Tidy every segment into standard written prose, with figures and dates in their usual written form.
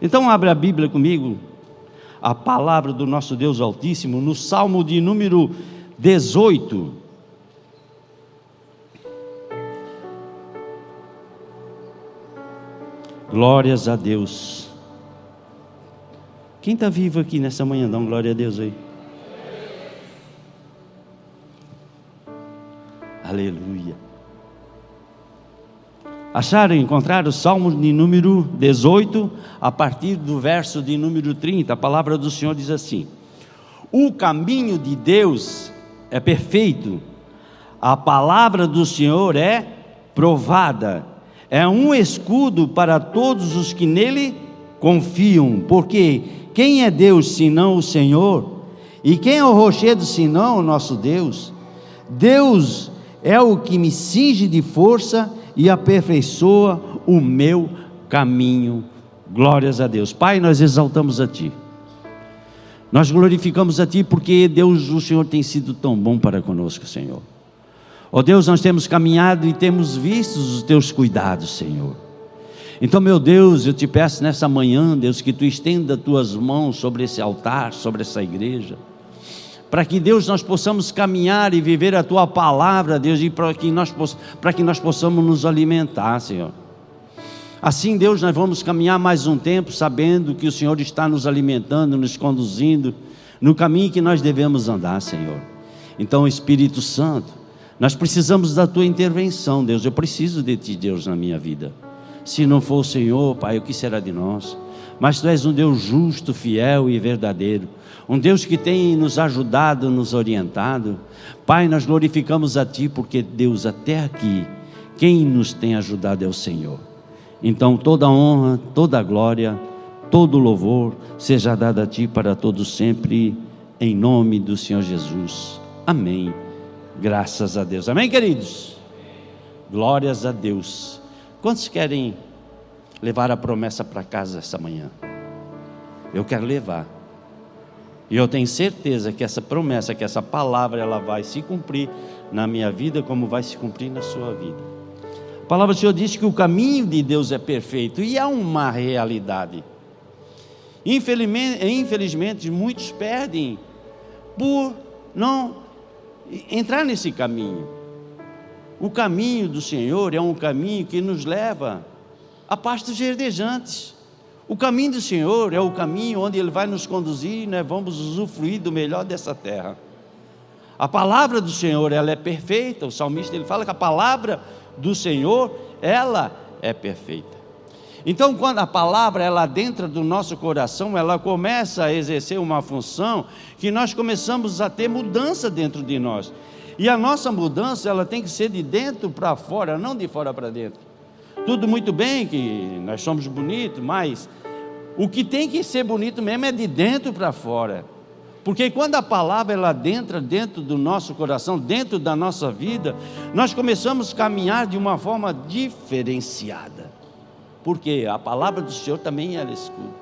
Então abre a Bíblia comigo, a palavra do nosso Deus Altíssimo, no Salmo de número 18. Glórias a Deus. Quem está vivo aqui nessa manhã, dá uma glória a Deus aí. Aleluia. Acharam, encontraram o Salmo de número 18, a partir do verso de número 30, a palavra do Senhor diz assim: o caminho de Deus é perfeito, a palavra do Senhor é provada, é um escudo para todos os que nele confiam, porque quem é Deus senão o Senhor? E quem é o rochedo senão o nosso Deus? Deus é o que me cinge de força e aperfeiçoa o meu caminho. Glórias a Deus. Pai, nós exaltamos a Ti, nós glorificamos a Ti, porque Deus, o Senhor tem sido tão bom para conosco, Senhor. Ó Deus, nós temos caminhado e temos visto os Teus cuidados, Senhor. Então, meu Deus, eu te peço nessa manhã, Deus, que Tu estenda Tuas mãos sobre esse altar, sobre essa igreja, para que, Deus, nós possamos caminhar e viver a Tua palavra, Deus, e para que nós possamos nos alimentar, Senhor. Assim, Deus, nós vamos caminhar mais um tempo, sabendo que o Senhor está nos alimentando, nos conduzindo no caminho que nós devemos andar, Senhor. Então, Espírito Santo, nós precisamos da Tua intervenção, Deus. Eu preciso de Ti, Deus, na minha vida. Se não for o Senhor, Pai, o que será de nós? Mas Tu és um Deus justo, fiel e verdadeiro, um Deus que tem nos ajudado, nos orientado. Pai, nós glorificamos a Ti, porque, Deus, até aqui, quem nos tem ajudado é o Senhor. Então toda honra, toda glória, todo louvor seja dado a Ti para todos sempre, em nome do Senhor Jesus. Amém. Graças a Deus. Amém, queridos? Glórias a Deus. Quantos querem levar a promessa para casa essa manhã? Eu quero levar. E eu tenho certeza que essa promessa, que essa palavra, ela vai se cumprir na minha vida, como vai se cumprir na sua vida. A palavra do Senhor diz que o caminho de Deus é perfeito, e é uma realidade. Infelizmente, muitos perdem por não entrar nesse caminho. O caminho do Senhor é um caminho que nos leva a pastos verdejantes. O caminho do Senhor é o caminho onde Ele vai nos conduzir, e nós vamos usufruir do melhor dessa terra. A palavra do Senhor, ela é perfeita. O salmista, ele fala que a palavra do Senhor, ela é perfeita. Então, quando a palavra, ela adentra do nosso coração, ela começa a exercer uma função, que nós começamos a ter mudança dentro de nós. E a nossa mudança, ela tem que ser de dentro para fora, não de fora para dentro. Tudo muito bem que nós somos bonitos, mas o que tem que ser bonito mesmo é de dentro para fora. Porque quando a palavra, ela adentra dentro do nosso coração, dentro da nossa vida, nós começamos a caminhar de uma forma diferenciada. Porque a palavra do Senhor também é escudo.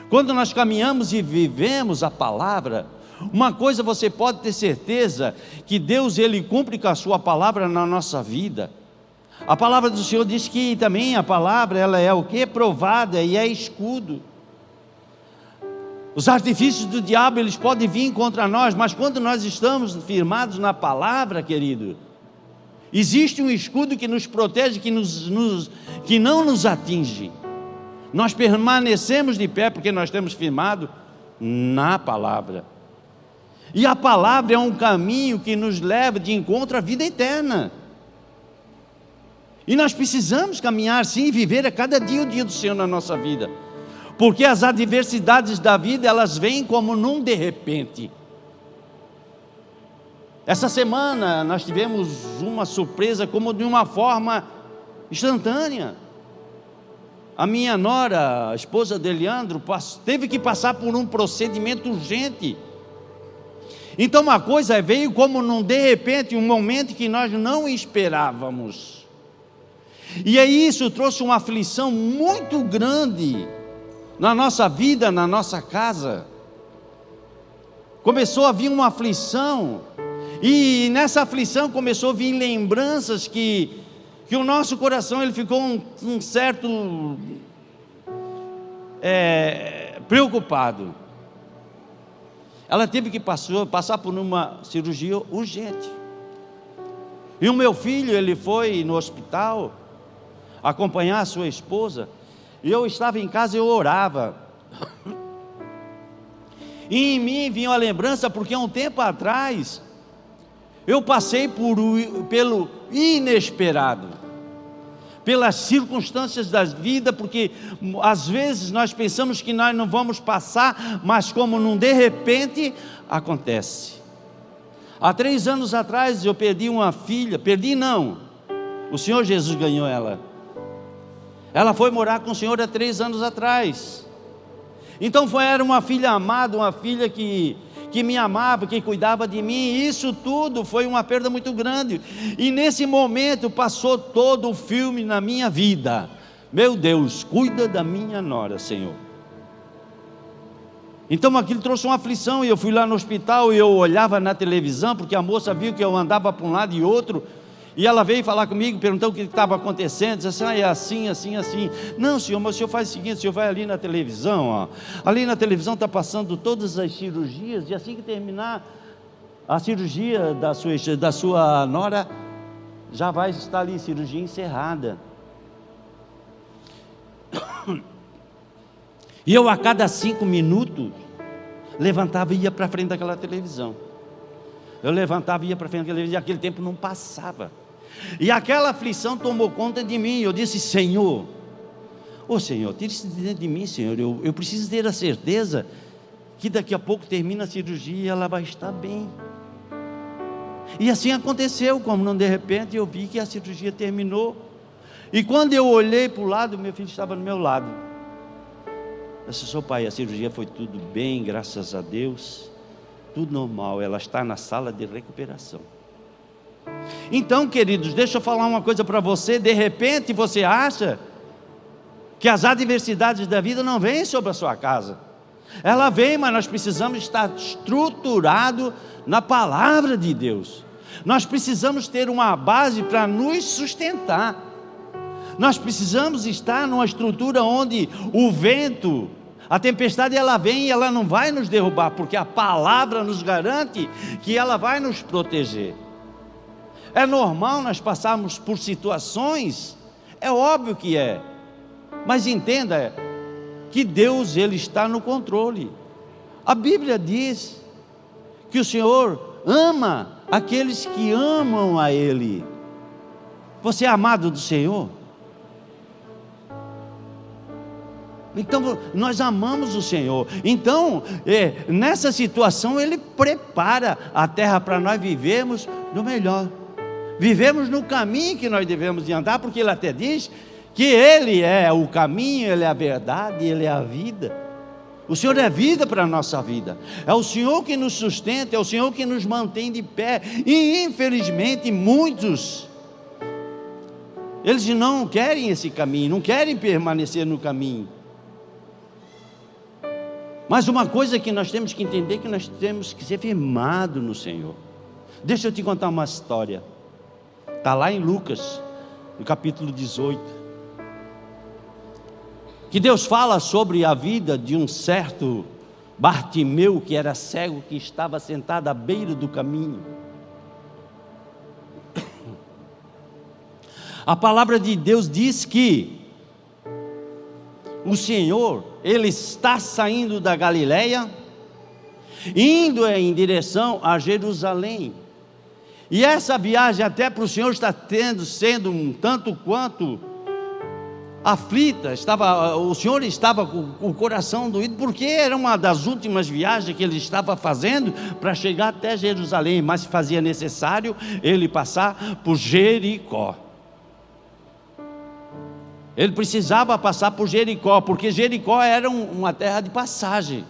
Quando nós caminhamos e vivemos a palavra, uma coisa você pode ter certeza, que Deus, Ele cumpre com a sua palavra na nossa vida. A palavra do Senhor diz que também a palavra, ela é o que? Provada, e é escudo. Os artifícios do diabo, eles podem vir contra nós, mas quando nós estamos firmados na palavra, querido, existe um escudo que nos protege, que não nos atinge. Nós permanecemos de pé, porque nós temos firmado na palavra. E a palavra é um caminho que nos leva de encontro à vida eterna. E nós precisamos caminhar sim, e viver a cada dia o dia do Senhor na nossa vida. Porque as adversidades da vida, elas vêm como num de repente. Essa semana nós tivemos uma surpresa, como de uma forma instantânea. A minha nora, a esposa de Leandro, teve que passar por um procedimento urgente. Então uma coisa veio como num de repente, um momento que nós não esperávamos. E aí isso trouxe uma aflição muito grande na nossa vida, na nossa casa. Começou a vir uma aflição, e nessa aflição começou a vir lembranças que o nosso coração, ele ficou um certo preocupado. Ela teve que passar por uma cirurgia urgente. E o meu filho, ele foi no hospital acompanhar a sua esposa, e eu estava em casa e eu orava. E em mim vinha uma lembrança, porque há um tempo atrás eu passei pelo inesperado, pelas circunstâncias da vida, porque às vezes nós pensamos que nós não vamos passar, mas como num de repente acontece. Há 3 anos atrás eu perdi uma filha, o Senhor Jesus ganhou ela. Ela foi morar com o Senhor há 3 anos atrás. Então era uma filha amada, uma filha que me amava, que cuidava de mim. E isso tudo foi uma perda muito grande. E nesse momento passou todo o filme na minha vida. Meu Deus, cuida da minha nora, Senhor. Então aquilo trouxe uma aflição, e eu fui lá no hospital, e eu olhava na televisão, porque a moça viu que eu andava para um lado e outro, e ela veio falar comigo, perguntou o que estava acontecendo, disse assim, é assim, assim, assim. Não, senhor, mas o senhor faz o seguinte, o senhor vai ali na televisão, ó. Ali na televisão está passando todas as cirurgias, e assim que terminar a cirurgia da sua nora, já vai estar ali, cirurgia encerrada. E eu a cada 5 minutos, levantava e ia para frente daquela televisão. Eu levantava e ia para frente daquela televisão, e aquele tempo não passava. E aquela aflição tomou conta de mim. Eu disse, Senhor, Senhor, tira isso de dentro de mim, Senhor. Eu preciso ter a certeza que daqui a pouco termina a cirurgia e ela vai estar bem. E assim aconteceu, como de repente eu vi que a cirurgia terminou. E quando eu olhei para o lado, meu filho estava no meu lado. Eu disse, seu pai, a cirurgia foi tudo bem, graças a Deus, tudo normal, ela está na sala de recuperação. Então, queridos, deixa eu falar uma coisa para você. De repente você acha que as adversidades da vida não vêm sobre a sua casa. Ela vem, mas nós precisamos estar estruturados na palavra de Deus. Nós precisamos ter uma base para nos sustentar. Nós precisamos estar numa estrutura onde o vento, a tempestade, ela vem e ela não vai nos derrubar, porque a palavra nos garante que ela vai nos proteger. É normal nós passarmos por situações, é óbvio que é, mas entenda que Deus, Ele está no controle. A Bíblia diz que o Senhor ama aqueles que amam a Ele. Você é amado do Senhor? Então nós amamos o Senhor. Então nessa situação Ele prepara a terra para nós vivermos no melhor, vivemos no caminho que nós devemos de andar, porque Ele até diz que Ele é o caminho, Ele é a verdade, Ele é a vida. O Senhor é vida para a nossa vida, é o Senhor que nos sustenta, é o Senhor que nos mantém de pé. E infelizmente muitos, eles não querem esse caminho, não querem permanecer no caminho. Mas uma coisa que nós temos que entender, que nós temos que ser firmados no Senhor. Deixa eu te contar uma história. Está lá em Lucas, no capítulo 18. Que Deus fala sobre a vida de um certo Bartimeu, que era cego, que estava sentado à beira do caminho. A palavra de Deus diz que o Senhor, Ele está saindo da Galileia, indo em direção a Jerusalém. E essa viagem até para o Senhor está sendo um tanto quanto aflita. O Senhor estava com o coração doído, porque era uma das últimas viagens que Ele estava fazendo para chegar até Jerusalém, mas fazia necessário Ele passar por Jericó. Ele precisava passar por Jericó, porque Jericó era uma terra de passagem.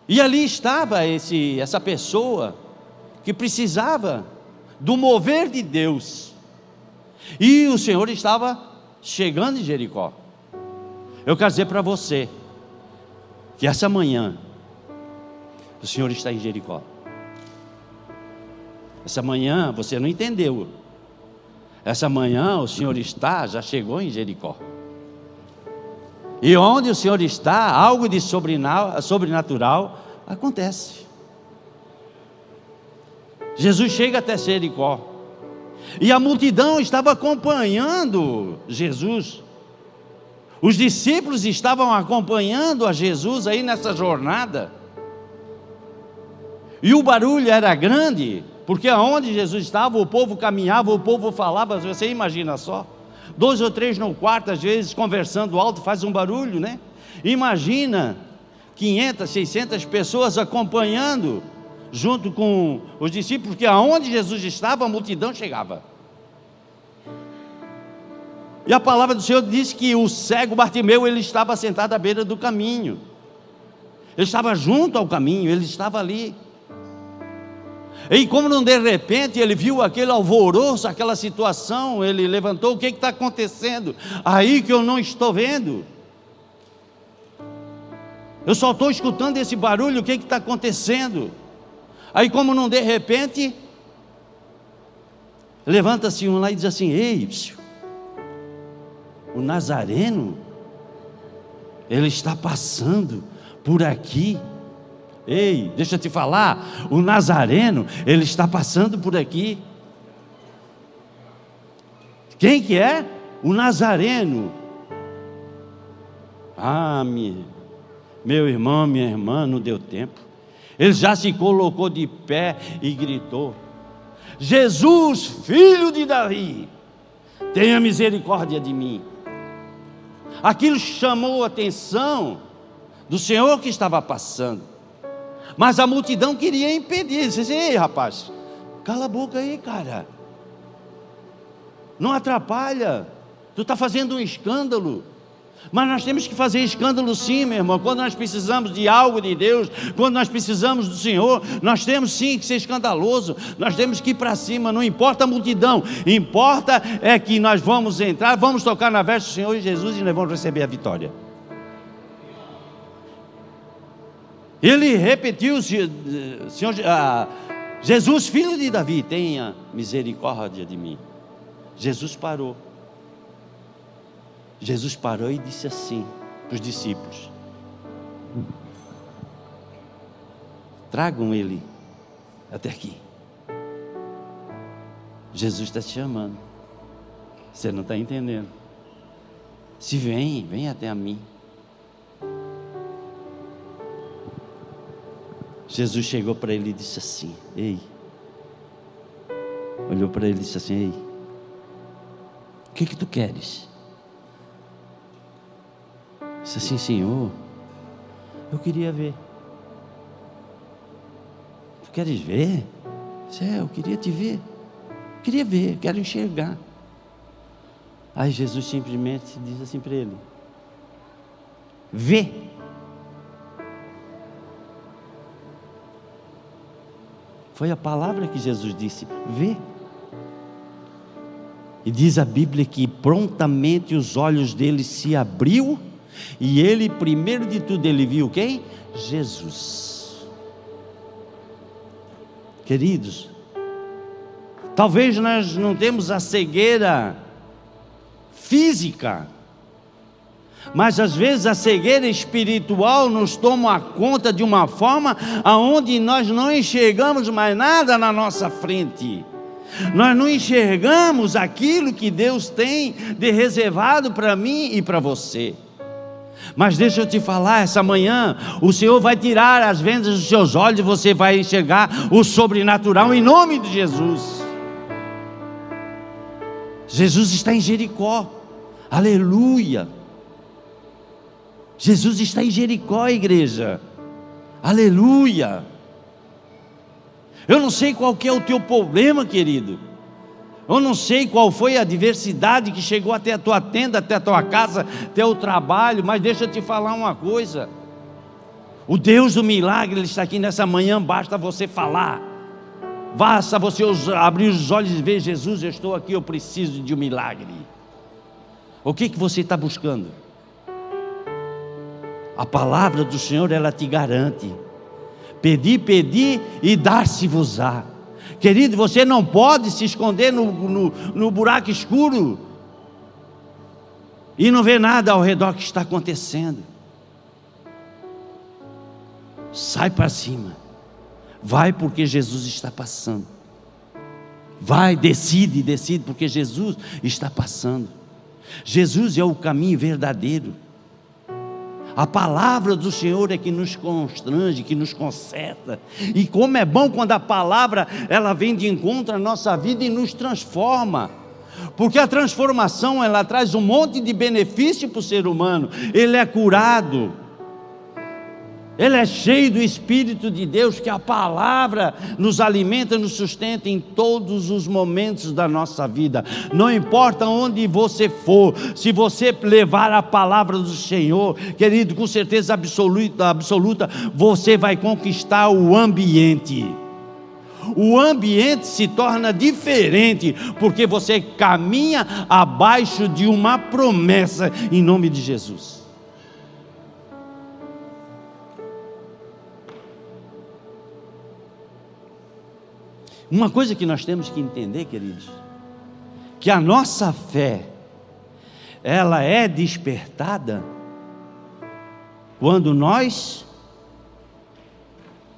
E ali estava essa pessoa que precisava do mover de Deus. E o Senhor estava chegando em Jericó. Eu quero dizer para você que essa manhã o Senhor está em Jericó. Essa manhã você não entendeu. Essa manhã o Senhor já chegou em Jericó. E onde o Senhor está, algo de sobrenatural acontece. Jesus chega até Jericó, e a multidão estava acompanhando Jesus. Os discípulos estavam acompanhando a Jesus aí nessa jornada. E o barulho era grande, porque aonde Jesus estava, o povo caminhava, o povo falava. Você imagina só, 2 ou 3 no quarto, às vezes conversando alto, faz um barulho, né? Imagina 500, 600 pessoas acompanhando, junto com os discípulos, porque aonde Jesus estava, a multidão chegava. E a palavra do Senhor diz que o cego Bartimeu, ele estava sentado à beira do caminho, ele estava junto ao caminho, ele estava ali. E como não, de repente ele viu aquele alvoroço, aquela situação, ele levantou: o que está acontecendo? Aí que eu não estou vendo, eu só estou escutando esse barulho, o que está acontecendo? Aí como não, de repente, levanta-se um lá e diz assim: ei, o Nazareno, ele está passando por aqui. Ei, deixa eu te falar, o Nazareno, ele está passando por aqui. Quem que é? O Nazareno. Ah, meu irmão, minha irmã, não deu tempo. Ele já se colocou de pé e gritou: Jesus, filho de Davi, tenha misericórdia de mim. Aquilo chamou a atenção do Senhor que estava passando. Mas a multidão queria impedir. Disse: ei, rapaz, cala a boca aí, cara, não atrapalha, tu está fazendo um escândalo. Mas nós temos que fazer escândalo sim, meu irmão. Quando nós precisamos de algo de Deus, quando nós precisamos do Senhor, nós temos sim que ser escandaloso, nós temos que ir para cima. Não importa a multidão, importa é que nós vamos entrar, vamos tocar na veste do Senhor Jesus e nós vamos receber a vitória. Ele repetiu: Senhor, Jesus, filho de Davi, tenha misericórdia de mim. Jesus parou e disse assim para os discípulos: tragam ele até aqui. Jesus está te chamando, você não está entendendo. Se vem até a mim. Jesus chegou para ele e disse assim: ei, olhou para ele e disse assim: ei, o que tu queres? Disse assim: Senhor, eu queria ver. Tu queres ver? Disse: eu queria te ver. Queria ver, quero enxergar. Aí Jesus simplesmente diz assim para ele: vê. Foi a palavra que Jesus disse: vê. E diz a Bíblia que prontamente os olhos dele se abriu, e ele, primeiro de tudo, ele viu quem? Jesus. Queridos, talvez nós não temos a cegueira física, mas às vezes a cegueira espiritual nos toma conta de uma forma aonde nós não enxergamos mais nada na nossa frente. Nós não enxergamos aquilo que Deus tem de reservado para mim e para você. Mas deixa eu te falar, essa manhã o Senhor vai tirar as vendas dos seus olhos e você vai enxergar o sobrenatural em nome de Jesus. Jesus está em Jericó, aleluia. Jesus está em Jericó, igreja, aleluia. Eu não sei qual que é o teu problema, querido. Eu não sei qual foi a adversidade que chegou até a tua tenda, até a tua casa, até o trabalho, mas deixa eu te falar uma coisa. O Deus do milagre, Ele está aqui nessa manhã, basta você falar. Basta você abrir os olhos e ver: Jesus, eu estou aqui, eu preciso de um milagre. O que você está buscando? A palavra do Senhor, ela te garante: pedi e dar-se-vos-á. Querido, você não pode se esconder no buraco escuro. e não vê nada ao redor que está acontecendo. Sai para cima, vai porque Jesus está passando. Vai, decide, porque Jesus está passando. Jesus é o caminho verdadeiro. A palavra do Senhor é que nos constrange, que nos conserta. E como é bom quando a palavra ela vem de encontro à nossa vida e nos transforma. Porque a transformação ela traz um monte de benefício para o ser humano. Ele é curado. Ele é cheio do Espírito de Deus, que a palavra nos alimenta, nos sustenta em todos os momentos da nossa vida. Não importa onde você for, se você levar a palavra do Senhor, querido, com certeza absoluta, você vai conquistar o ambiente. O ambiente se torna diferente, porque você caminha abaixo de uma promessa, em nome de Jesus. Uma coisa que nós temos que entender, queridos, que a nossa fé, ela é despertada quando nós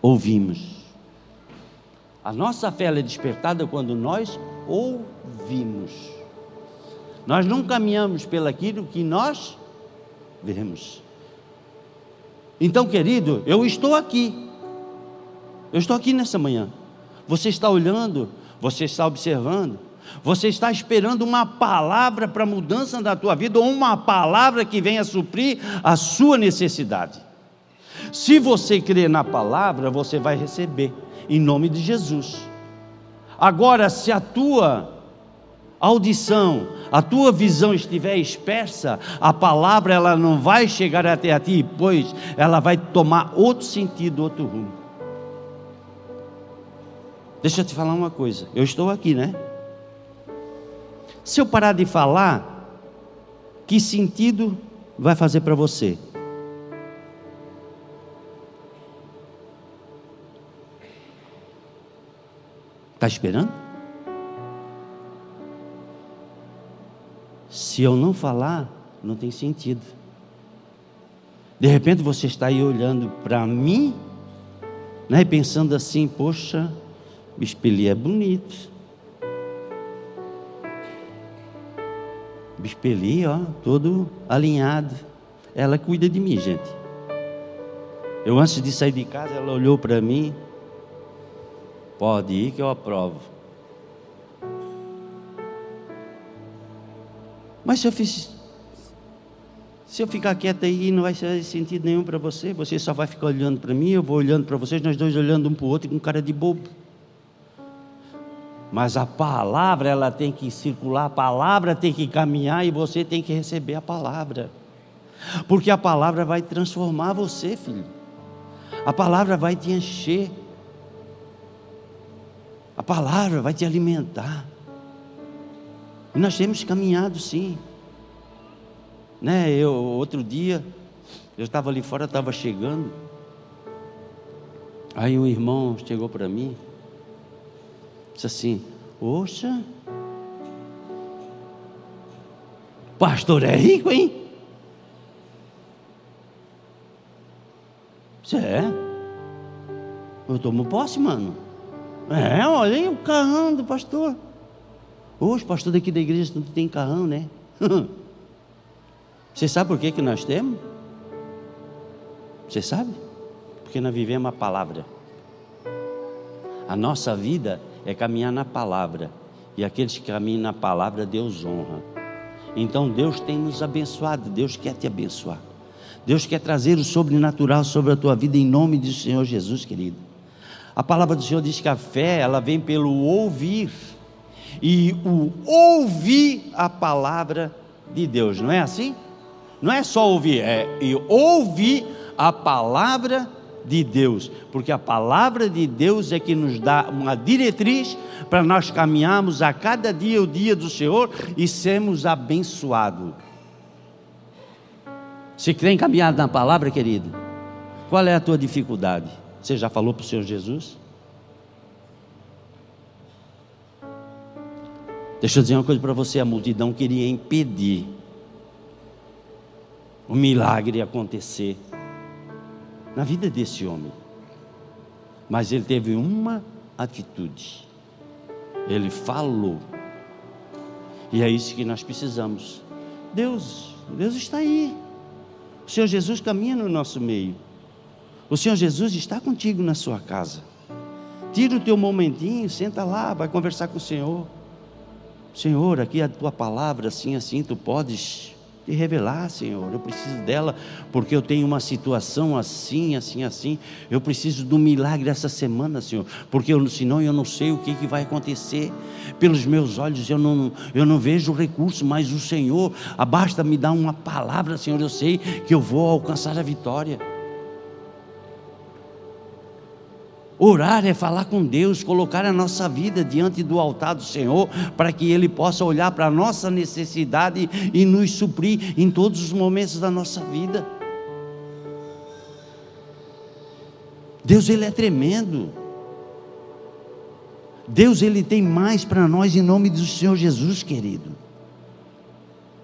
ouvimos. A nossa fé ela é despertada quando nós ouvimos. Nós não caminhamos pelaquilo que nós vemos. Então, querido, eu estou aqui nessa manhã. Você está olhando, você está observando, você está esperando uma palavra para a mudança da tua vida, ou uma palavra que venha suprir a sua necessidade. Se você crer na palavra, você vai receber, em nome de Jesus. Agora, se a tua audição, a tua visão estiver dispersa, a palavra ela não vai chegar até a ti, pois ela vai tomar outro sentido, outro rumo. Deixa eu te falar uma coisa, eu estou aqui, né? Se eu parar de falar, que sentido vai fazer para você? Está esperando? Se eu não falar, não tem sentido. De repente você está aí olhando para mim, né, pensando assim, poxa, Bispeli é bonito. Bispeli, ó, todo alinhado. Ela cuida de mim, gente. Eu antes de sair de casa, ela olhou para mim. Pode ir que eu aprovo. Mas se eu ficar quieto aí, não vai fazer sentido nenhum para você. Você só vai ficar olhando para mim, eu vou olhando para vocês, nós dois olhando um para o outro com cara de bobo. Mas a palavra ela tem que circular, a palavra tem que caminhar e você tem que receber a palavra. Porque a palavra vai transformar você, filho. A palavra vai te encher. A palavra vai te alimentar. E nós temos caminhado sim. Né? Outro dia, eu estava ali fora, estava chegando. Aí um irmão chegou para mim. Disse assim, poxa, pastor é rico, hein? Você é? Eu tomo posse, mano. Olha aí o carrão do pastor. Hoje, pastor daqui da igreja não tem carrão, né? Você sabe por que nós temos? Você sabe? Porque nós vivemos a palavra. A nossa vida é caminhar na palavra, e aqueles que caminham na palavra, Deus honra. Então Deus tem nos abençoado, Deus quer te abençoar, Deus quer trazer o sobrenatural sobre a tua vida, em nome do Senhor Jesus, querido. A palavra do Senhor diz que a fé, ela vem pelo ouvir, e o ouvir a palavra de Deus, não é assim? Não é só ouvir, é ouvir a palavra de Deus, porque a palavra de Deus é que nos dá uma diretriz para nós caminharmos a cada dia o dia do Senhor e sermos abençoados. Você tem caminhado na palavra, querido? Qual é a tua dificuldade? Você já falou para o Senhor Jesus? Deixa eu dizer uma coisa para você, a multidão queria impedir o milagre acontecer na vida desse homem. Mas ele teve uma atitude. Ele falou. E é isso que nós precisamos. Deus está aí. O Senhor Jesus caminha no nosso meio. O Senhor Jesus está contigo na sua casa. Tira o teu momentinho, senta lá, vai conversar com o Senhor. Senhor, aqui é a tua palavra, assim, tu podes te revelar, Senhor. Eu preciso dela, porque eu tenho uma situação assim. Eu preciso do milagre essa semana, Senhor, porque senão eu não sei o que vai acontecer. Pelos meus olhos eu não vejo recurso, mas o Senhor, basta me dar uma palavra, Senhor, eu sei que eu vou alcançar a vitória. Orar é falar com Deus, colocar a nossa vida diante do altar do Senhor, para que Ele possa olhar para a nossa necessidade e nos suprir em todos os momentos da nossa vida. Deus, Ele é tremendo. Deus, Ele tem mais para nós em nome do Senhor Jesus, querido.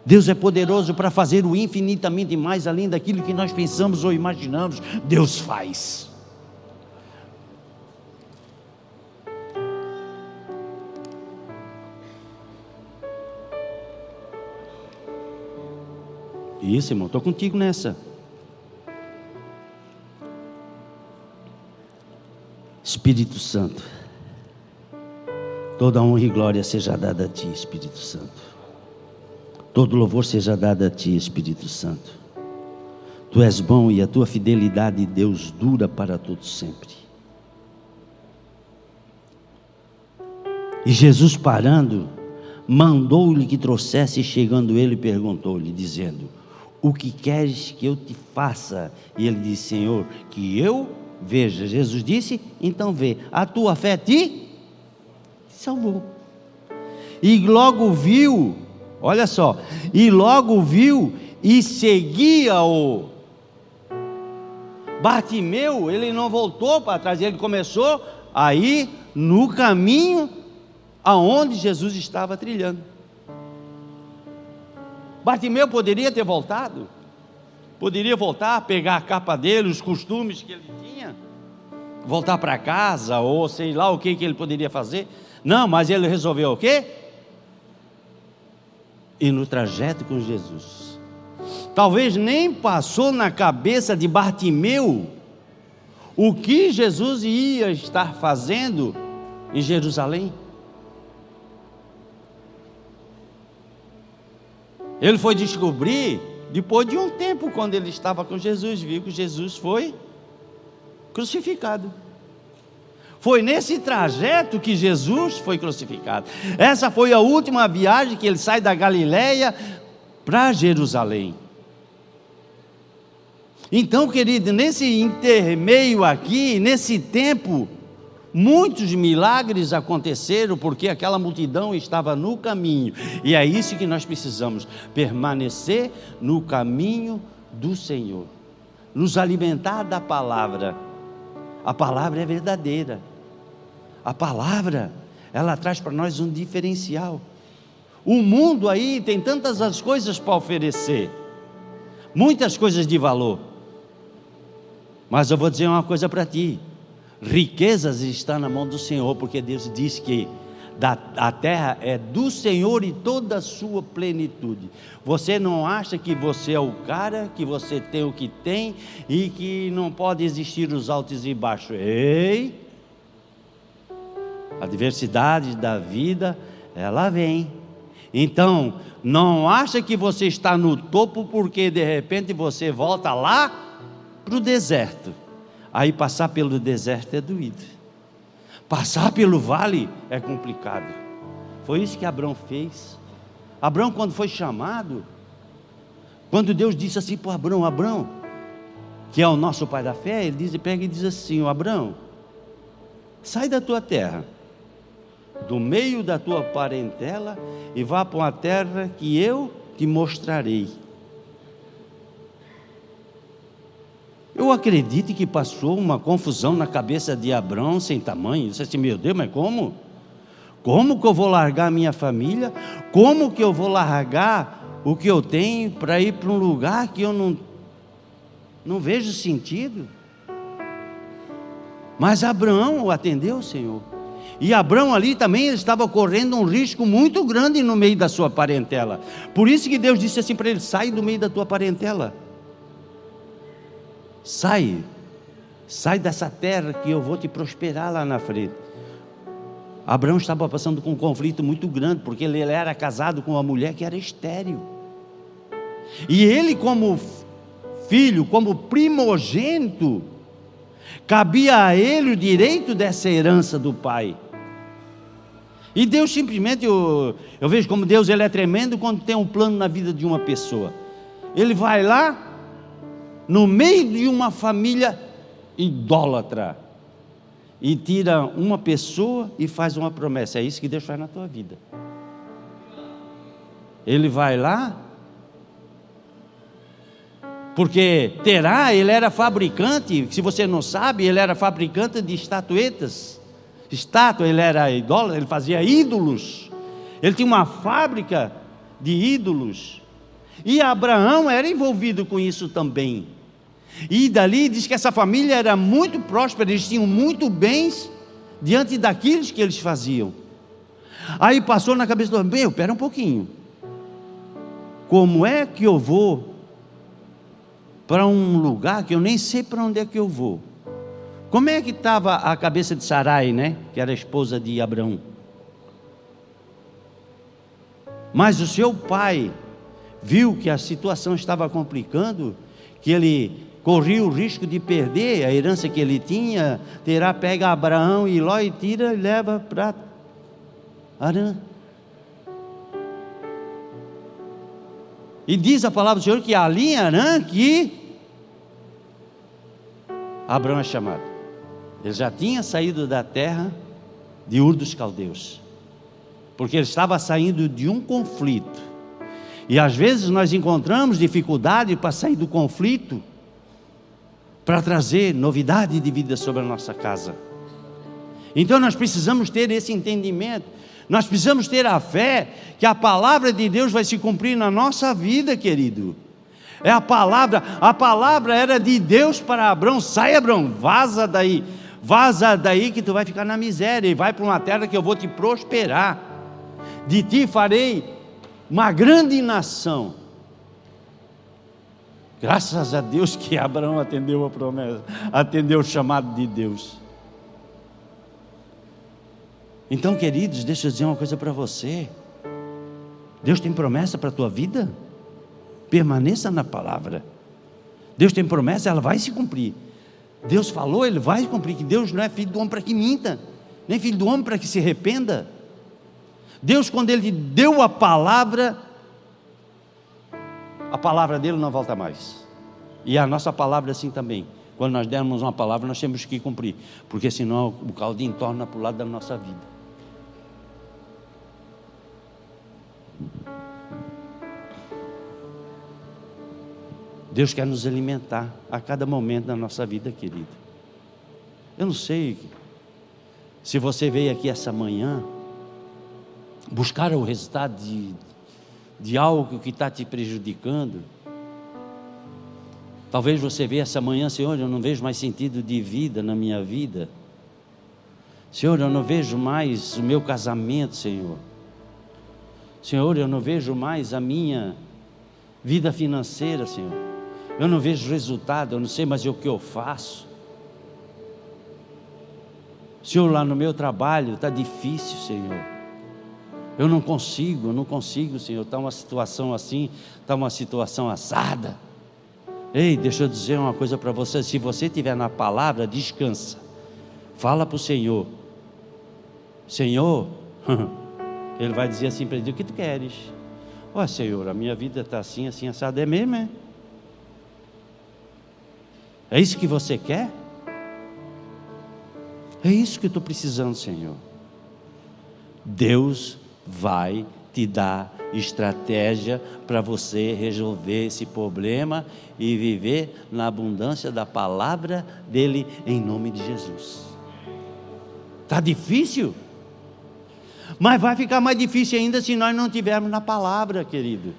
Deus é poderoso para fazer o infinitamente mais além daquilo que nós pensamos ou imaginamos. Deus faz. Isso, irmão, estou contigo nessa. Espírito Santo, toda honra e glória seja dada a Ti, Espírito Santo. Todo louvor seja dado a Ti, Espírito Santo. Tu és bom e a Tua fidelidade, Deus, dura para todo sempre. E Jesus, parando, mandou-lhe que trouxesse, e chegando ele, perguntou-lhe, dizendo: o que queres que eu te faça? E ele disse: Senhor, que eu veja. Jesus disse: então vê, a tua fé te salvou. E logo viu, olha só, e logo viu e seguia-o. Bartimeu, ele não voltou para trás, ele começou a ir no caminho aonde Jesus estava trilhando. Bartimeu poderia ter voltado, poderia voltar, pegar a capa dele, os costumes que ele tinha, voltar para casa, ou sei lá o que ele poderia fazer. Não, mas ele resolveu o quê? Ir no trajeto com Jesus. Talvez nem passou na cabeça de Bartimeu o que Jesus ia estar fazendo em Jerusalém. Ele foi descobrir depois de um tempo, quando ele estava com Jesus, viu que Jesus foi crucificado. Foi nesse trajeto que Jesus foi crucificado. Essa foi a última viagem que ele sai da Galileia para Jerusalém. Então, querido, nesse intermeio aqui, nesse tempo, muitos milagres aconteceram, porque aquela multidão estava no caminho. E é isso que nós precisamos: permanecer no caminho do Senhor, nos alimentar da palavra. A palavra é verdadeira. A palavra, ela traz para nós um diferencial. O mundo aí tem tantas as coisas para oferecer, muitas coisas de valor, mas eu vou dizer uma coisa para ti: riquezas estão na mão do Senhor, porque Deus diz que a terra é do Senhor e toda a sua plenitude. Você não acha que você é o cara, que você tem o que tem e que não pode existir os altos e baixos? Ei! A diversidade da vida, ela vem. Então, não acha que você está no topo, porque de repente você volta lá para o deserto. Aí passar pelo deserto é doído, passar pelo vale é complicado. Foi isso que Abraão fez. Abraão, quando foi chamado, quando Deus disse assim para Abraão, Abraão, que é o nosso pai da fé, ele pega e diz assim: Abraão, sai da tua terra, do meio da tua parentela, e vá para uma terra que eu te mostrarei. Eu acredito que passou uma confusão na cabeça de Abraão sem tamanho. Ele disse assim: meu Deus, mas como? Como que eu vou largar a minha família? Como que eu vou largar o que eu tenho para ir para um lugar que eu não vejo sentido. Mas Abraão atendeu o Senhor. E Abraão ali também estava correndo um risco muito grande no meio da sua parentela. Por isso que Deus disse assim para ele: sai do meio da tua parentela. Sai dessa terra que eu vou te prosperar lá na frente. Abraão estava passando com um conflito muito grande, porque ele era casado com uma mulher que era estéril. E ele, como filho, como primogênito, cabia a ele o direito dessa herança do pai. E Deus simplesmente, eu vejo como Deus, ele é tremendo quando tem um plano na vida de uma pessoa. Ele vai lá, no meio de uma família idólatra, e tira uma pessoa e faz uma promessa. É isso que Deus faz na tua vida. Ele vai lá, porque Terá, ele era fabricante, se você não sabe, ele era fabricante de estatuetas, ele era idólatra, ele fazia ídolos, ele tinha uma fábrica de ídolos, e Abraão era envolvido com isso também. E dali diz que essa família era muito próspera, eles tinham muito bens diante daqueles que eles faziam. Aí passou na cabeça do homem: bem, espera um pouquinho, como é que eu vou para um lugar que eu nem sei para onde é que eu vou? Como é que estava a cabeça de Sarai, né? Que era a esposa de Abraão. Mas o seu pai viu que a situação estava complicando, que ele corria o risco de perder a herança que ele tinha. Terá pega Abraão e Ló e tira e leva para Harã. E diz a palavra do Senhor que ali em Harã que Abraão é chamado. Ele já tinha saído da terra de Ur dos Caldeus, porque ele estava saindo de um conflito. E às vezes nós encontramos dificuldade para sair do conflito, para trazer novidade de vida sobre a nossa casa. Então nós precisamos ter esse entendimento, nós precisamos ter a fé que a palavra de Deus vai se cumprir na nossa vida, querido. É a palavra era de Deus para Abraão: sai, Abraão, vaza daí que tu vai ficar na miséria, e vai para uma terra que eu vou te prosperar, de ti farei uma grande nação. Graças a Deus que Abraão atendeu a promessa, atendeu o chamado de Deus. Então, queridos, deixa eu dizer uma coisa para você: Deus tem promessa para a tua vida? Permaneça na palavra. Deus tem promessa, ela vai se cumprir. Deus falou, ele vai cumprir. Que Deus não é filho do homem para que minta, nem filho do homem para que se arrependa. Deus, quando ele deu a palavra dele não volta mais. E a nossa palavra assim também. Quando nós dermos uma palavra, nós temos que cumprir, porque senão o caldinho torna para o lado da nossa vida. Deus quer nos alimentar a cada momento da nossa vida, querido. Eu não sei se você veio aqui essa manhã buscar o resultado de algo que está te prejudicando. Talvez você veja essa manhã: Senhor, eu não vejo mais sentido de vida na minha vida. Senhor, eu não vejo mais o meu casamento, Senhor. Senhor, eu não vejo mais a minha vida financeira, Senhor. Eu não vejo resultado, eu não sei mais o que eu faço. Senhor, lá no meu trabalho está difícil, Senhor. Eu não consigo, Senhor. Está uma situação assim, está uma situação assada. Ei, deixa eu dizer uma coisa para você: se você estiver na palavra, descansa. Fala para o Senhor: Senhor, Ele vai dizer assim para ele: o que tu queres? Ó, Senhor, a minha vida está assim, assim, assada. É mesmo, é? É isso que você quer? É isso que eu estou precisando, Senhor. Deus vai te dar estratégia para você resolver esse problema e viver na abundância da palavra dele, em nome de Jesus. Está difícil? Mas vai ficar mais difícil ainda se nós não tivermos na palavra, querido.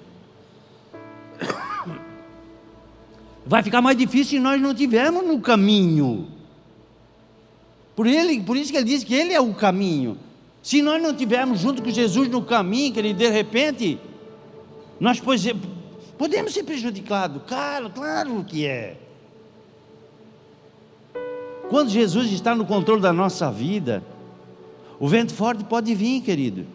Vai ficar mais difícil se nós não estivermos no caminho. Por isso que ele diz que ele é o caminho. Se nós não estivermos junto com Jesus no caminho, querido, de repente, nós podemos ser prejudicados. Claro que é. Quando Jesus está no controle da nossa vida, o vento forte pode vir, querido.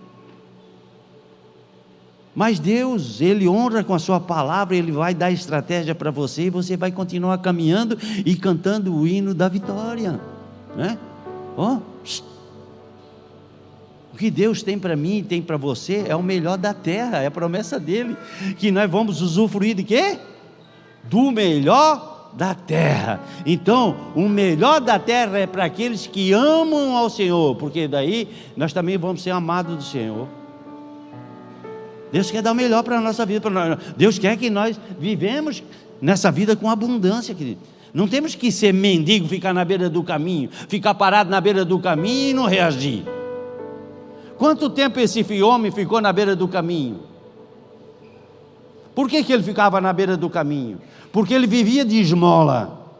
Mas Deus, Ele honra com a sua palavra, Ele vai dar estratégia para você, e você vai continuar caminhando e cantando o hino da vitória, né? O que Deus tem para mim e tem para você é o melhor da terra, é a promessa dEle, que nós vamos usufruir de quê? Do melhor da terra. Então, o melhor da terra é para aqueles que amam ao Senhor, porque daí nós também vamos ser amados do Senhor. Deus quer dar o melhor para a nossa vida, Deus quer que nós vivemos nessa vida com abundância, querido. Não temos que ser mendigo, ficar na beira do caminho, ficar parado na beira do caminho e não reagir. Quanto tempo esse homem ficou na beira do caminho? Por que ele ficava na beira do caminho? Porque ele vivia de esmola,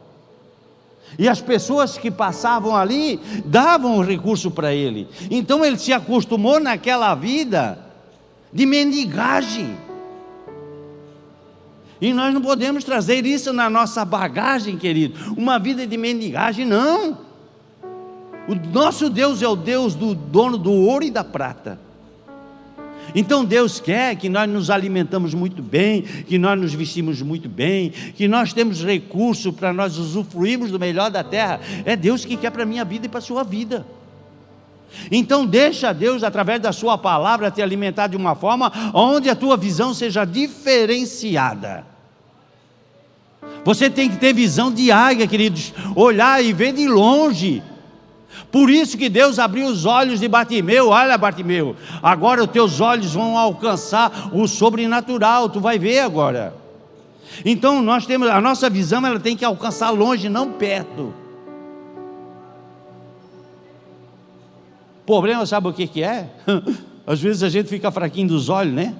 e as pessoas que passavam ali davam um recurso para ele. Então ele se acostumou naquela vida de mendigagem, e nós não podemos trazer isso na nossa bagagem, querido, uma vida de mendigagem, não. O nosso Deus é o Deus do dono do ouro e da prata. Então Deus quer que nós nos alimentamos muito bem, que nós nos vestimos muito bem, que nós temos recurso para nós usufruirmos do melhor da terra. É Deus que quer para a minha vida e para a sua vida. Então deixa Deus, através da sua palavra, te alimentar de uma forma onde a tua visão seja diferenciada. Você tem que ter visão de águia, queridos, olhar e ver de longe. Por isso que Deus abriu os olhos de Bartimeu. Olha, Bartimeu, agora os teus olhos vão alcançar o sobrenatural, tu vai ver agora. Então nós temos, a nossa visão, ela tem que alcançar longe, não perto. O problema, sabe o que é? Às vezes a gente fica fraquinho dos olhos, né?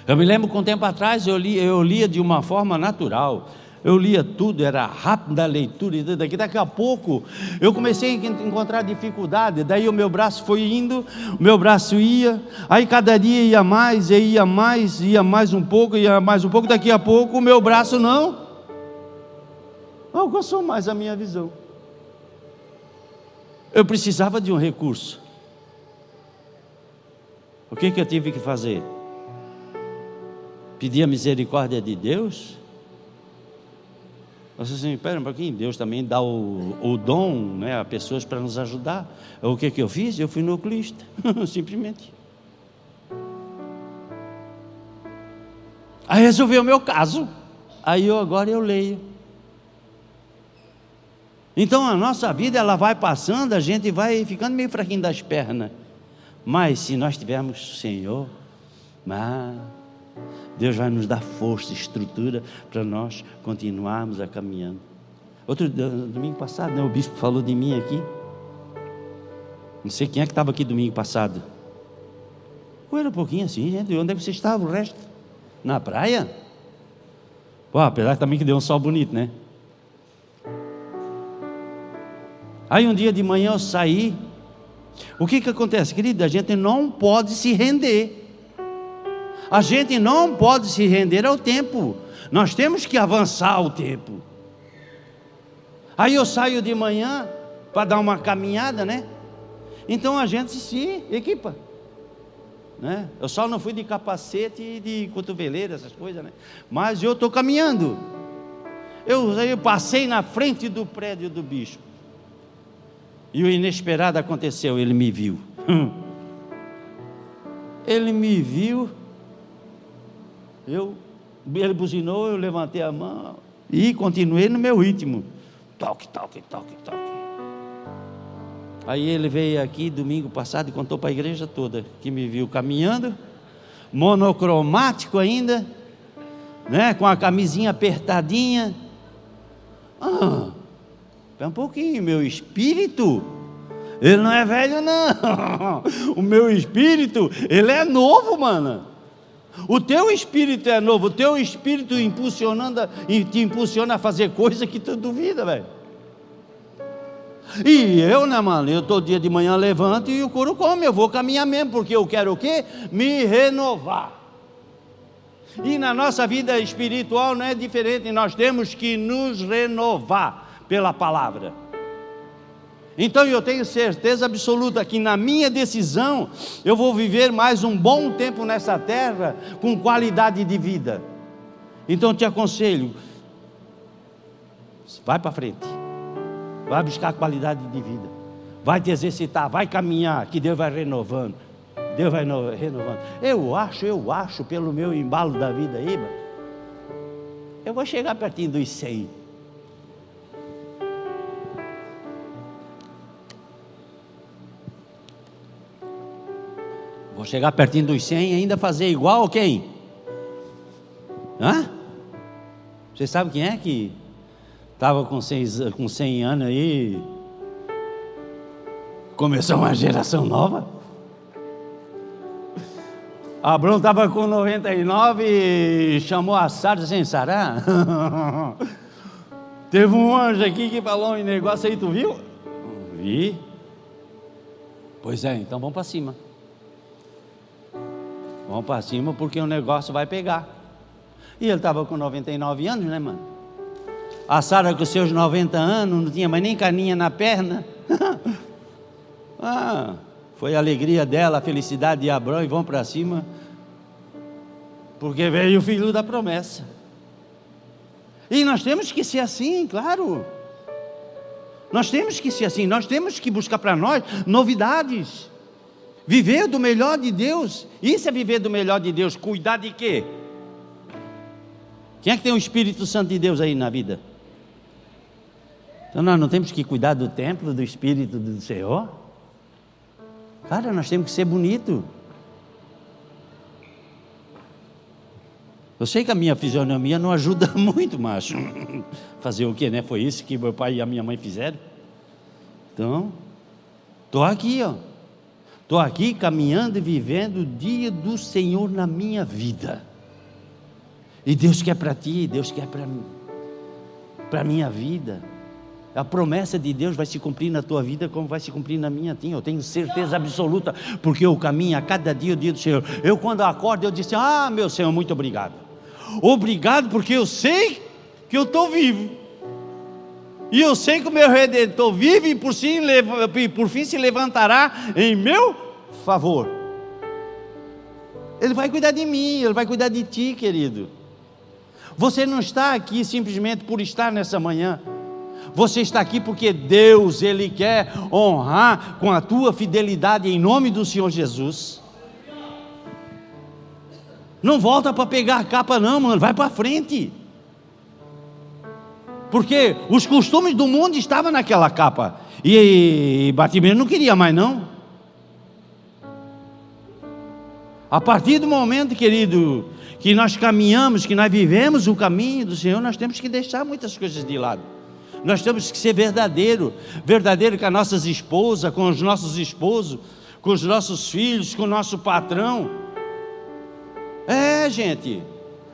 Eu me lembro que um tempo atrás eu lia de uma forma natural. Eu lia tudo, era rápida a leitura, e daqui a pouco eu comecei a encontrar dificuldade. Daí o meu braço foi indo, o meu braço ia, aí cada dia ia mais um pouco, daqui a pouco o meu braço não alcançou mais a minha visão. Eu precisava de um recurso. O que eu tive que fazer? Pedir a misericórdia de Deus? Você assim, espera um pouquinho, Deus também dá o dom, né, a pessoas para nos ajudar. O que eu fiz? Eu fui no oculista, simplesmente. Aí resolveu o meu caso. Aí agora eu leio. Então a nossa vida, ela vai passando, a gente vai ficando meio fraquinho das pernas. Mas se nós tivermos Senhor, Deus vai nos dar força, estrutura para nós continuarmos a caminhando. Domingo passado, né, o bispo falou de mim aqui. Não sei quem é que estava aqui domingo passado. Eu era um pouquinho assim, gente. Onde é que você estava o resto? Na praia? Pô, apesar também que deu um sol bonito, né? Aí um dia de manhã eu saí. O que acontece, querido? A gente não pode se render. A gente não pode se render ao tempo. Nós temos que avançar o tempo. Aí eu saio de manhã para dar uma caminhada, né? Então a gente se equipa, né? Eu só não fui de capacete e de cotoveleira, essas coisas, né? Mas eu estou caminhando. Eu passei na frente do prédio do bispo. E o inesperado aconteceu, ele me viu. Ele me viu. Ele buzinou, eu levantei a mão e continuei no meu ritmo. Toque, toque, toque, toque. Aí ele veio aqui domingo passado e contou para a igreja toda que me viu caminhando, monocromático ainda, né, com a camisinha apertadinha. Espera um pouquinho, meu espírito, ele não é velho não. O meu espírito, ele é novo, mano. O teu espírito é novo, o teu espírito te impulsiona a fazer coisa que tu duvida, velho. E eu, né, mano, eu todo dia de manhã levanto e o couro come, eu vou caminhar mesmo, porque eu quero o quê? Me renovar. E na nossa vida espiritual não é diferente, nós temos que nos renovar pela palavra. Então eu tenho certeza absoluta que na minha decisão, eu vou viver mais um bom tempo nessa terra, com qualidade de vida. Então eu te aconselho, vai para frente, vai buscar qualidade de vida, vai te exercitar, vai caminhar, que Deus vai renovando. Deus vai renovando. Eu acho, pelo meu embalo da vida aí, eu vou chegar pertinho dos 100. Vou chegar pertinho dos 100 e ainda fazer igual a quem? Hã? Você sabe quem é que estava com 100 anos aí? Começou uma geração nova? Abraão estava com 99 e chamou a Sara sem Sará. Teve um anjo aqui que falou um negócio aí, tu viu? Vi. Pois é, então vamos para cima. Vamos para cima porque o negócio vai pegar. E ele estava com 99 anos, né, mano? A Sara com seus 90 anos, não tinha mais nem caninha na perna. Foi a alegria dela, a felicidade de Abraão, e vão para cima, porque veio o filho da promessa. E nós temos que ser assim, claro. Nós temos que ser assim, nós temos que buscar para nós novidades. Viver do melhor de Deus. Isso é viver do melhor de Deus. Cuidar de quê? Quem é que tem o Espírito Santo de Deus aí na vida? Então nós não temos que cuidar do templo, do Espírito do Senhor? Cara, nós temos que ser bonito. Eu sei que a minha fisionomia não ajuda muito, macho. Fazer o quê, né? Foi isso que meu pai e a minha mãe fizeram. Então, estou aqui, ó. Estou aqui caminhando e vivendo o dia do Senhor na minha vida. E Deus quer para ti, Deus quer para a minha vida. A promessa de Deus vai se cumprir na tua vida como vai se cumprir na minha. Eu tenho certeza absoluta, porque eu caminho a cada dia o dia do Senhor. Eu quando acordo, eu disse, meu Senhor, muito obrigado. Obrigado porque eu sei que eu estou vivo. E eu sei que o meu Redentor vive e por fim se levantará em meu favor. Ele vai cuidar de mim, Ele vai cuidar de ti, querido. Você não está aqui simplesmente por estar nessa manhã. Você está aqui porque Deus, Ele quer honrar com a tua fidelidade em nome do Senhor Jesus. Não volta para pegar a capa não, mano, vai para frente. Porque os costumes do mundo estavam naquela capa. E Bartimeu não queria mais não. A partir do momento, querido, que nós caminhamos, que nós vivemos o caminho do Senhor, nós temos que deixar muitas coisas de lado. Nós temos que ser verdadeiro com as nossas esposas, com os nossos esposos, com os nossos filhos, com o nosso patrão. Gente,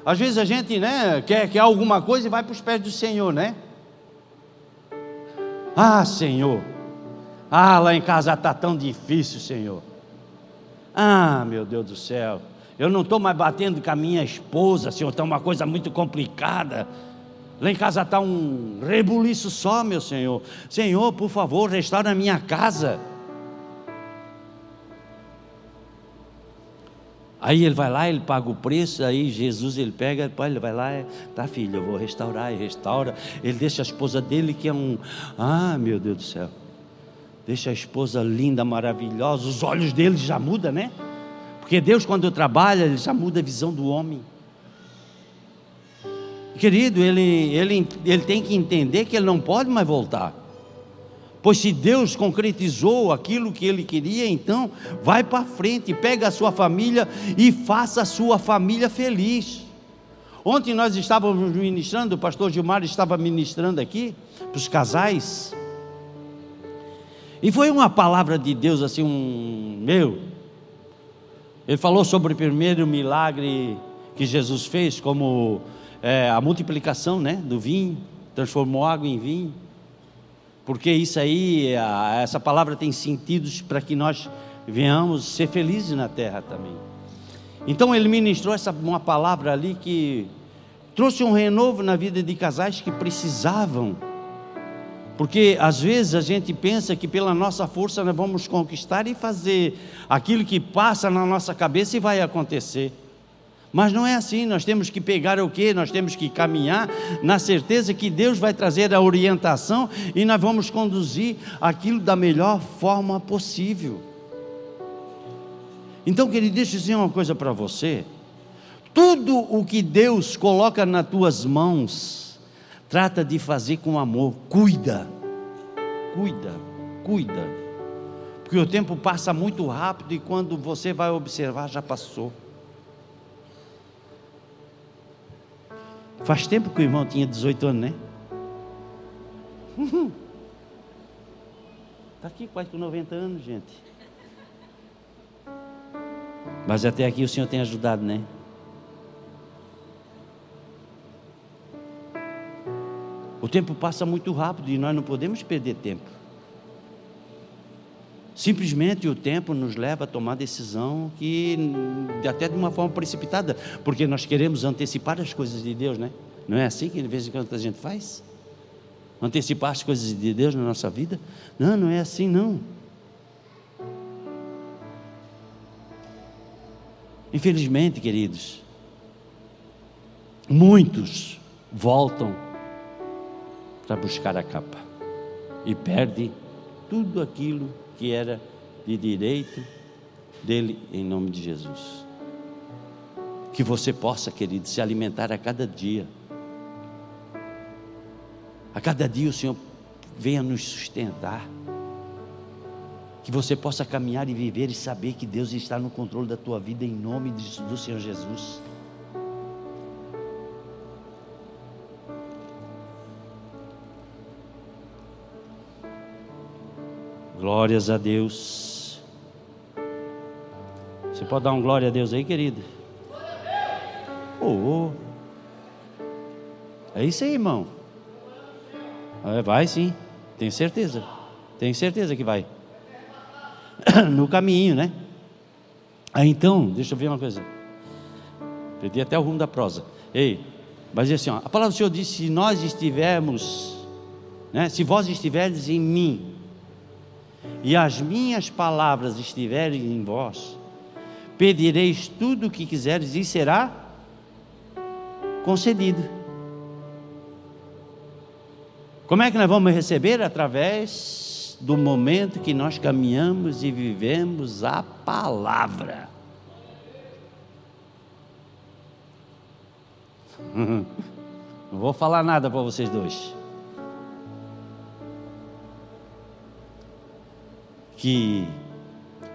às vezes a gente, né, quer alguma coisa e vai para os pés do Senhor, né? Senhor, lá em casa está tão difícil, Senhor. Meu Deus do céu, eu não estou mais batendo com a minha esposa, Senhor, está uma coisa muito complicada. Lá em casa está um rebuliço só, meu Senhor. Senhor, por favor, restaura a minha casa. Aí ele vai lá, ele paga o preço, aí Jesus, ele pega, ele vai lá, tá filho, eu vou restaurar, e restaura. Ele deixa a esposa dele, que é meu Deus do céu. Deixa a esposa linda, maravilhosa, os olhos dele já mudam, né? Porque Deus, quando trabalha, Ele já muda a visão do homem. Querido, ele tem que entender que ele não pode mais voltar. Pois se Deus concretizou aquilo que Ele queria, então vai para frente, pega a sua família e faça a sua família feliz. Ontem nós estávamos ministrando, o pastor Gilmar estava ministrando aqui, para os casais, e foi uma palavra de Deus assim, Ele falou sobre o primeiro milagre que Jesus fez, como a multiplicação, né, do vinho, transformou água em vinho. Porque isso aí, essa palavra tem sentidos para que nós venhamos ser felizes na terra também. Então ele ministrou uma palavra ali que trouxe um renovo na vida de casais que precisavam. Porque às vezes a gente pensa que pela nossa força nós vamos conquistar e fazer aquilo que passa na nossa cabeça e vai acontecer. Mas não é assim. Nós temos que pegar o quê? Nós temos que caminhar na certeza que Deus vai trazer a orientação e nós vamos conduzir aquilo da melhor forma possível. Então, querido, deixa eu dizer uma coisa para você. Tudo o que Deus coloca nas tuas mãos, trata de fazer com amor. Cuida, porque o tempo passa muito rápido e quando você vai observar, já passou. Faz tempo que o irmão tinha 18 anos, né? Está aqui quase com 90 anos, gente. Mas até aqui o Senhor tem ajudado, né? O tempo passa muito rápido e nós não podemos perder tempo. Simplesmente o tempo nos leva a tomar decisão que até de uma forma precipitada, porque nós queremos antecipar as coisas de Deus, né? Não é assim que de vez em quando a gente faz? Antecipar as coisas de Deus na nossa vida? Não, não é assim não. Infelizmente, queridos, muitos voltam para buscar a capa e perdem tudo aquilo que era de direito dele, em nome de Jesus. Que você possa, querido, se alimentar a cada dia. A cada dia o Senhor venha nos sustentar. Que você possa caminhar e viver e saber que Deus está no controle da tua vida, em nome do Senhor Jesus. Glórias a Deus. Você pode dar um glória a Deus aí, querido? É isso aí, irmão. Vai sim, tenho certeza que vai. No caminho, né? Então, deixa eu ver uma coisa. Perdi até o rumo da prosa. Mas assim, a palavra do Senhor diz: se nós estivermos, né? Se vós estiverdes em mim e as minhas palavras estiverem em vós, pedireis tudo o que quiseres e será concedido. Como é que nós vamos receber? Através do momento que nós caminhamos e vivemos a palavra. Não vou falar nada para vocês dois. Que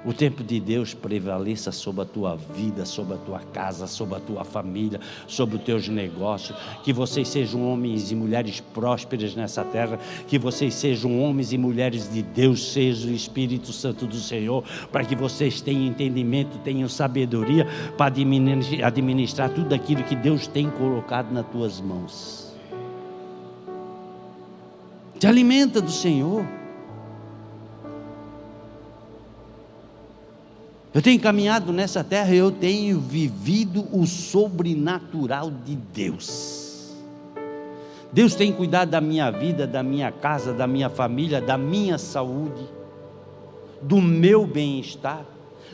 o tempo de Deus prevaleça sobre a tua vida, sobre a tua casa, sobre a tua família, sobre os teus negócios. Que vocês sejam homens e mulheres prósperas nessa terra. Que vocês sejam homens e mulheres de Deus, seja o Espírito Santo do Senhor, para que vocês tenham entendimento, tenham sabedoria para administrar tudo aquilo que Deus tem colocado nas tuas mãos. Te alimenta do Senhor. Eu tenho caminhado nessa terra, eu tenho vivido o sobrenatural de Deus. Deus tem cuidado da minha vida, da minha casa, da minha família, da minha saúde, do meu bem-estar.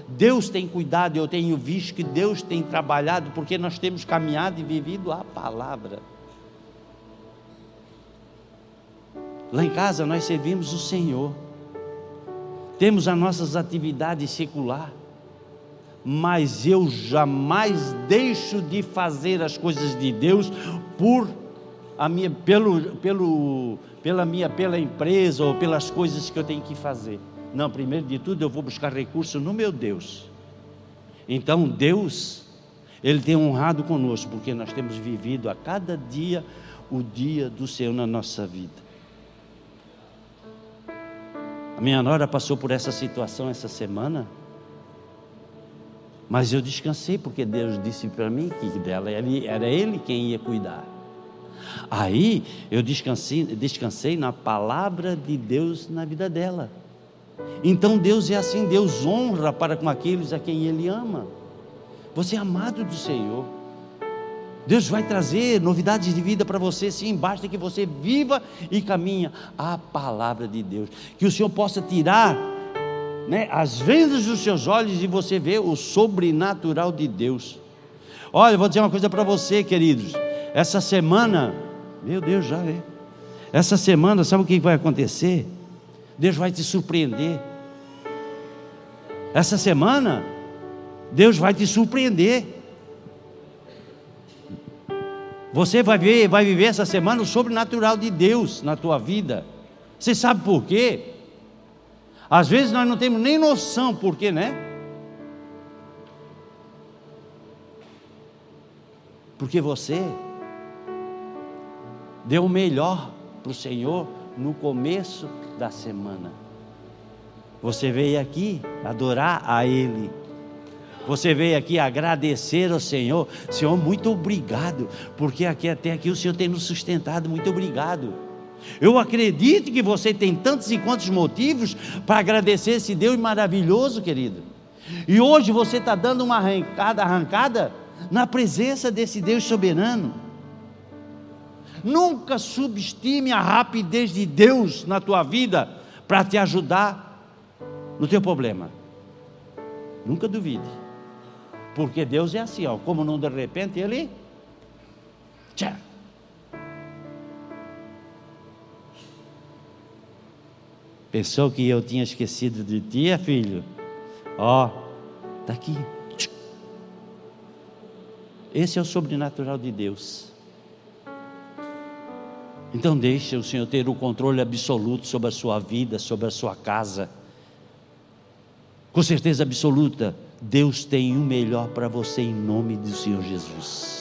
Deus tem cuidado, eu tenho visto que Deus tem trabalhado, porque nós temos caminhado e vivido a palavra. Lá em casa nós servimos o Senhor, temos as nossas atividades seculares, mas eu jamais deixo de fazer as coisas de Deus pela empresa ou pelas coisas que eu tenho que fazer. Não, primeiro de tudo eu vou buscar recurso no meu Deus. Então Deus, Ele tem honrado conosco, porque nós temos vivido a cada dia o dia do Senhor na nossa vida. A minha nora passou por essa situação essa semana. Mas eu descansei, porque Deus disse para mim que dela era Ele quem ia cuidar. Aí eu descansei na palavra de Deus na vida dela. Então Deus é assim, Deus honra para com aqueles a quem Ele ama. Você é amado do Senhor. Deus vai trazer novidades de vida para você, sim, basta que você viva e caminha a palavra de Deus. Que o Senhor possa tirar, as vendas dos seus olhos e você ver o sobrenatural de Deus. Olha, eu vou dizer uma coisa para você, queridos. Essa semana, meu Deus, já é. Essa semana, sabe o que vai acontecer? Deus vai te surpreender. Essa semana, Deus vai te surpreender. Você vai viver essa semana o sobrenatural de Deus na tua vida. Você sabe por quê? Às vezes nós não temos nem noção por quê, né? Porque você deu o melhor para o Senhor no começo da semana. Você veio aqui adorar a Ele. Você veio aqui agradecer ao Senhor. Senhor, muito obrigado, porque até aqui o Senhor tem nos sustentado. Muito obrigado. Eu acredito que você tem tantos e quantos motivos para agradecer esse Deus maravilhoso, querido. E hoje você está dando uma arrancada na presença desse Deus soberano. Nunca subestime a rapidez de Deus na tua vida para te ajudar no teu problema. Nunca duvide, porque Deus é assim, como não de repente Ele tchá. Pensou que eu tinha esquecido de ti, filho? Está aqui. Esse é o sobrenatural de Deus. Então deixe o Senhor ter o controle absoluto sobre a sua vida, sobre a sua casa. Com certeza absoluta, Deus tem o melhor para você em nome do Senhor Jesus.